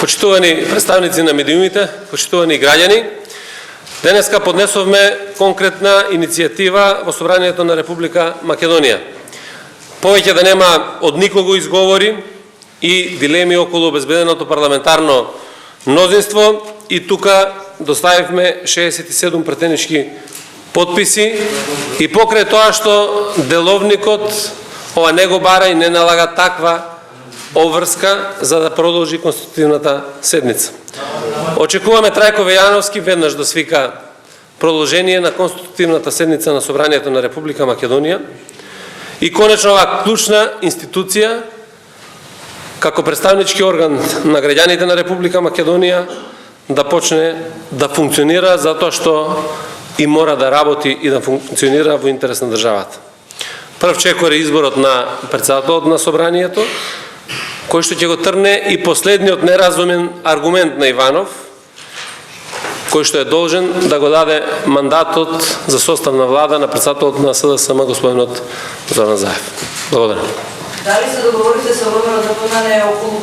Почитувани представници на медиумите, почитувани граѓани, денеска поднесовме конкретна иницијатива во Собранието на Република Македонија. Повеќе да нема од никого изговори и дилеми околу обезбеденото парламентарно мнозинство, и тука доставивме 67 претенички подписи, и покрај тоа што деловникот ова не го бара и не налага таква обврска за да продолжи конститутивната седница. Очекуваме Трајко Вејановски веднаш да свика продолжение на конститутивната седница на Собранието на Република Македонија и конечно оваа клучна институција како представнички орган на граѓаните на Република Македонија да почне да функционира, затоа што и мора да работи и да функционира во интерес на државата. Прв чекор е изборот на председателот на Собранието, кој што ќе го трне и последниот неразумен аргумент на Иванов, кој што е должен да го даде мандатот за состав на влада на председателот на СДСМ господинот Зоран Заев. Благодарам. Дали се договорите со ВМРО да помине околу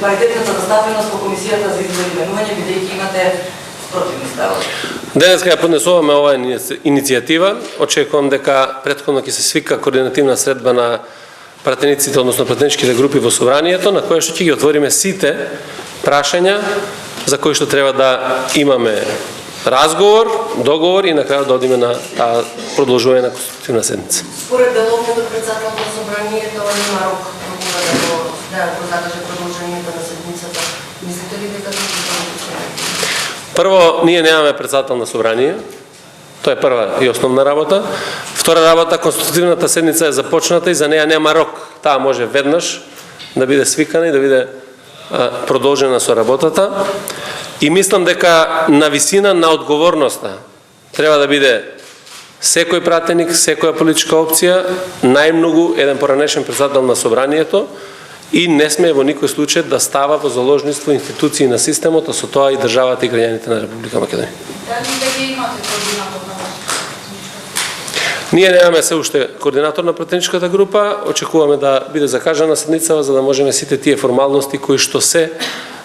паритетната застапеност во комисијата за избор и именување, бидејќи имате спротивни ставови? Денеска ја поднесуваме оваа иницијатива. Очекувам дека претходно ќе се свика координативна средба на пратениците, односно пратеничките групи во Собранието, на која што ќе ги отвориме сите прашања за кои што треба да имаме разговор, договор и на крај да одиме на продолжување на конститутивна седница. Според деловникот председател на Собранието има рок да го закаже продолжението на седницата. Мислите ли дека Прво, ние немаме председател на Собрание. Тоа е прва и основна работа. Втора работа, конститутивната седница е започната и за неја нема рок. Таа може веднаш да биде свикана и да биде продолжена со работата. И мислам дека на висина на одговорноста треба да биде секој пратеник, секоја политичка опција, најмногу еден поранешен председател на Собранието, и не сме во никој случај да става во заложниство институции на системот, а со тоа и државата и граѓаните на Република Македонија. Ние немаме се уште координатор на пратеничката група, очекуваме да биде закажана седницава за да можеме сите тие формалности кои што се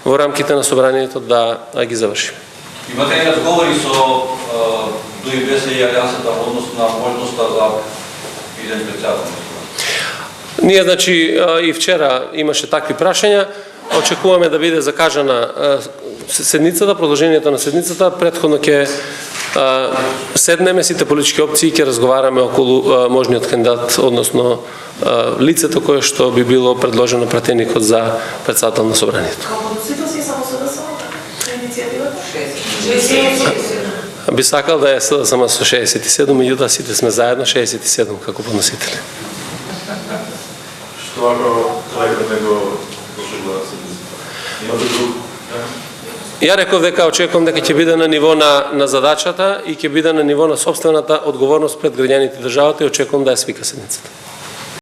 во рамките на Собранието да ги завршиме. Имате ли разговори со ДОИ-БС и Алијансата во однос на можноста за иден председател? Ние, значи, и вчера имаше такви прашања. Очекуваме да биде закажана седницата, продолжението на седницата. Претходно ќе седнеме сите политички опции и ќе разговараме околу можниот кандидат, односно лицето кое што би било предложено пратеникот за председател на Собранието. Би сакал да е СДСМ со 67, меѓутоа сите сме заедно 67 како подносители. Што ако Трајко него согласи? Имате друг? Ја реков дека очекувам дека ќе биде на ниво на задачата и ќе биде на ниво на сопствената одговорност пред граѓаните државата и очекувам да ја свика седницата.